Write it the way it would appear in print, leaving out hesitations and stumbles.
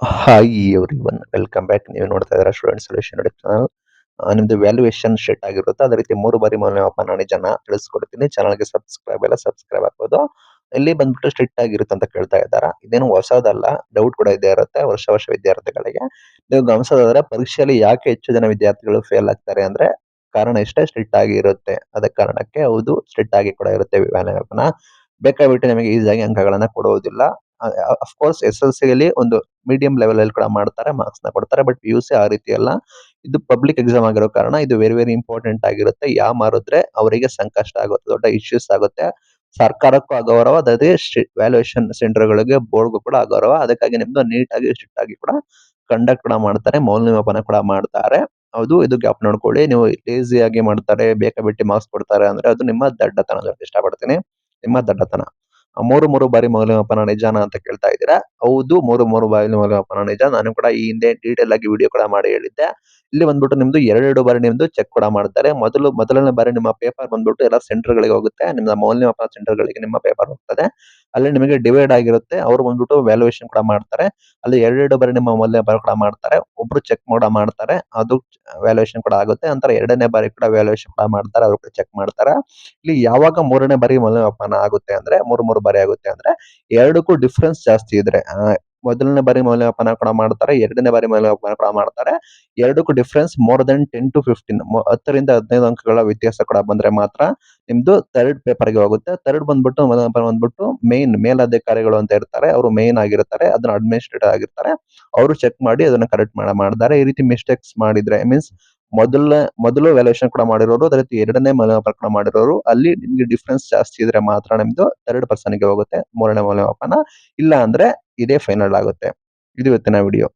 Hi everyone welcome back. ನೀವು ನೋಡ್ತಾ ಇದ್ದೀರಾ ಸ್ಟೂಡೆಂಟ್ ಸೊಲ್ಯೂಷನ್ ಯೂಟ್ಯೂಬ್ ಚಾನಲ್. ನಿಮ್ದು ವ್ಯಾಲ್ಯೂಯೇಷನ್ ಶೀಟ್ ಆಗಿರುತ್ತೆ. ಅದೇ ರೀತಿ 3 ಬಾರಿ ಮೌಲ್ಯಮಾಪನ ನಿಜನ ತಿಳಿಸ್ಕೊಡ್ತೀನಿ. ಚಾನಲ್ಗೆ ಸಬ್ಸ್ಕ್ರೈಬ್ ಎಲ್ಲ ಸಬ್ಸ್ಕ್ರೈಬ್ ಆಗ್ಬೋದು. ಇಲ್ಲಿ ಬಂದ್ಬಿಟ್ಟು ಸ್ಟ್ರಿಕ್ಟ್ ಆಗಿರುತ್ತೆ ಅಂತ ಕೇಳ್ತಾ ಇದ್ದಾರೆ. ಇದೇನು ಹೊಸದಲ್ಲ, ಡೌಟ್ ಕೂಡ ಇದ್ದೇ ಇರುತ್ತೆ ವರ್ಷ ವಿದ್ಯಾರ್ಥಿಗಳಿಗೆ. ನೀವು ಗಮನಿಸೋದಾದ್ರೆ ಪರೀಕ್ಷೆಯಲ್ಲಿ ಯಾಕೆ ಹೆಚ್ಚು ಜನ ವಿದ್ಯಾರ್ಥಿಗಳು ಫೇಲ್ ಆಗ್ತಾರೆ ಅಂದ್ರೆ ಕಾರಣ ಇಷ್ಟೇ, ಸ್ಟ್ರಿಕ್ಟ್ ಆಗಿ ಇರುತ್ತೆ. ಅದ ಕಾರಣಕ್ಕೆ ಹೌದು, ಸ್ಟ್ರಿಕ್ಟ್ ಆಗಿ ಕೂಡ ಇರುತ್ತೆ ಮೌಲ್ಯಮಾಪನ. ಬೇಕಾಬಿಟ್ಟು ನಿಮಗೆ ಈಸಿಯಾಗಿ ಅಂಕಗಳನ್ನ ಕೊಡುವುದಿಲ್ಲ. ಅಫ್ಕೋರ್ಸ್ ಎಸ್ ಎಲ್ ಸಿಯಲ್ಲಿ ಒಂದು ಮೀಡಿಯಂ ಲೆವೆಲ್ ಅಲ್ಲಿ ಕೂಡ ಮಾಡ್ತಾರೆ, ಮಾರ್ಕ್ಸ್ ನ ಕೊಡ್ತಾರೆ. ಬಟ್ PUC ಆ ರೀತಿ ಅಲ್ಲ. ಇದು ಪಬ್ಲಿಕ್ ಎಕ್ಸಾಮ್ ಆಗಿರೋ ಕಾರಣ ಇದು ವೆರಿ ಇಂಪಾರ್ಟೆಂಟ್ ಆಗಿರುತ್ತೆ. ಮಾರಿದ್ರೆ ಅವರಿಗೆ ಸಂಕಷ್ಟ ಆಗುತ್ತೆ, ದೊಡ್ಡ ಇಶ್ಯೂಸ್ ಆಗುತ್ತೆ. ಸರ್ಕಾರಕ್ಕೂ ಅಗೌರವ, ಅದೇ ವ್ಯಾಲ್ಯೂಯೇಷನ್ ಸೆಂಟರ್ ಗಳಿಗೆ ಬೋರ್ಡ್ಗೂ ಕೂಡ ಅಗೌರವ. ಅದಕ್ಕಾಗಿ ನಿಮ್ದು ನೀಟಾಗಿ ಸ್ಟ್ರಿಕ್ಟ್ ಆಗಿ ಕೂಡ ಕಂಡಕ್ಟ್ ಕೂಡ ಮಾಡ್ತಾರೆ, ಮೌಲ್ಯಮಾಪನ ಕೂಡ ಮಾಡ್ತಾರೆ. ಹೌದು, ಇದು ಗ್ಯಾಪ್ ನೋಡ್ಕೊಳ್ಳಿ. ನೀವು ಲೇಜಿ ಆಗಿ ಮಾಡ್ತಾರೆ, ಬೇಕಾಬಿಟ್ಟಿ ಮಾರ್ಕ್ಸ್ ಕೊಡ್ತಾರೆ ಅಂದ್ರೆ ಅದು ನಿಮ್ಮ ದಡ್ಡತನ ಅಂತ ಇಷ್ಟಪಡ್ತೀನಿ. ನಿಮ್ಮ ದಡ್ಡತನ. 3 ಬಾರಿ ಮೌಲ್ಯಮಾಪನ ನಿಜಾನಾ ಅಂತ ಕೇಳ್ತಾ ಇದ್ದೀರಾ? ಹೌದು, 3 ಬಾರಿ ಮೌಲ್ಯಮಾಪನ ನಿಜ. ನಾನು ಕೂಡ ಈ ಹಿಂದೆ ಡೀಟೇಲ್ ಆಗಿ ವಿಡಿಯೋ ಕೂಡ ಮಾಡಿ ಹೇಳಿದ್ದೆ. ಇಲ್ಲಿ ಬಂದ್ಬಿಟ್ಟು ನಿಮ್ದು 2 ಬಾರಿ ನಿಮ್ದು ಚೆಕ್ ಕೂಡ ಮಾಡ್ತಾರೆ. ಮೊದಲನೇ ಬಾರಿ ನಿಮ್ಮ ಪೇಪರ್ ಬಂದ್ಬಿಟ್ಟು ಎಲ್ಲ ಸೆಂಟರ್ ಗಳಿಗೆ ಹೋಗುತ್ತೆ. ನಿಮ್ಮ ಮೌಲ್ಯಮಾಪನ ಸೆಂಟರ್ ಗಳಿಗೆ ನಿಮ್ಮ ಪೇಪರ್ ಹೋಗ್ತದೆ. ಅಲ್ಲಿ ನಿಮಗೆ ಡಿವೈಡ್ ಆಗಿರುತ್ತೆ. ಅವರು ಬಂದ್ಬಿಟ್ಟು ವ್ಯಾಲ್ಯೂಯೇಷನ್ ಕೂಡ ಮಾಡ್ತಾರೆ. ಅಲ್ಲಿ 2 ಬಾರಿ ನಿಮ್ಮ ಮೌಲ್ಯಮಾಪನ ಕೂಡ ಮಾಡ್ತಾರೆ. ಒಬ್ರು ಚೆಕ್ ಕೂಡ ಮಾಡ್ತಾರೆ. ಅದು ವ್ಯಾಲ್ಯೂಯೇಷನ್ ಕೂಡ ಆಗುತ್ತೆ. ನಂತರ 2ನೇ ಬಾರಿ ಕೂಡ ವ್ಯಾಲ್ಯೂಯೇಷನ್ ಕೂಡ ಮಾಡ್ತಾರೆ. ಅವರು ಕೂಡ ಚೆಕ್ ಮಾಡ್ತಾರೆ. ಇಲ್ಲಿ ಯಾವಾಗ 3ನೇ ಬಾರಿ ಮೌಲ್ಯಮಾಪನ ಆಗುತ್ತೆ ಅಂದ್ರೆ 3 ಬಾರಿ ಆಗುತ್ತೆ ಅಂದ್ರೆ ಎರಡಕ್ಕೂ ಡಿಫ್ರೆನ್ಸ್ ಜಾಸ್ತಿ ಇದ್ರೆ, ಮೊದಲನೇ ಬಾರಿ ಮೌಲ್ಯಮಾಪನ ಕೂಡ ಮಾಡ್ತಾರೆ, 2ನೇ ಬಾರಿ ಮೌಲ್ಯಮಾಪನ ಕೂಡ ಮಾಡ್ತಾರೆ. ಎರಡಕ್ಕೂ ಡಿಫ್ರೆನ್ಸ್ ಮೋರ್ ದೆನ್ 10 to 15, 10ರಿಂದ 15 ಅಂಕಗಳ ವ್ಯತ್ಯಾಸ ಕೂಡ ಬಂದ್ರೆ ಮಾತ್ರ ನಿಮ್ದು ಥರ್ಡ್ ಪೇಪರ್ಗೆ ಹೋಗುತ್ತೆ. ಥರ್ಡ್ ಬಂದ್ಬಿಟ್ಟು ಮೌಲ್ಯಮಾಪನ ಬಂದ್ಬಿಟ್ಟು ಮೇಲಧಿಕಾರಿಗಳು ಅಂತ ಇರ್ತಾರೆ. ಅವರು ಮೇನ್ ಆಗಿರ್ತಾರೆ, ಅದನ್ನ ಅಡ್ಮಿನಿಸ್ಟ್ರೇಟರ್ ಆಗಿರ್ತಾರೆ. ಅವರು ಚೆಕ್ ಮಾಡಿ ಅದನ್ನ ಕರೆಕ್ಟ್ ಮಾಡ್ತಾರೆ. ಈ ರೀತಿ ಮಿಸ್ಟೇಕ್ಸ್ ಮಾಡಿದ್ರೆ ಮೀನ್ಸ್ ಮೊದಲು ವ್ಯಾಲ್ಯೂಯೇಷನ್ ಕೂಡ ಮಾಡಿರೋರು, ಅದೇ ರೀತಿ 2ನೇ ಮೌಲ್ಯಮಾಪನ ಕೂಡ ಮಾಡಿರೋರು, ಅಲ್ಲಿ ನಿಮ್ಗೆ ಡಿಫ್ರೆನ್ಸ್ ಜಾಸ್ತಿ ಇದ್ರೆ ಮಾತ್ರ ನಿಮ್ದು ಥರ್ಡ್ ಪರ್ಸನ್ ಗೆ ಹೋಗುತ್ತೆ 3ನೇ ಮೌಲ್ಯಮಾಪನ. ಇಲ್ಲ ಅಂದ್ರೆ ಇದೇ ಫೈನಲ್ ಆಗುತ್ತೆ. ಇದು ಇವತ್ತಿನ ವಿಡಿಯೋ.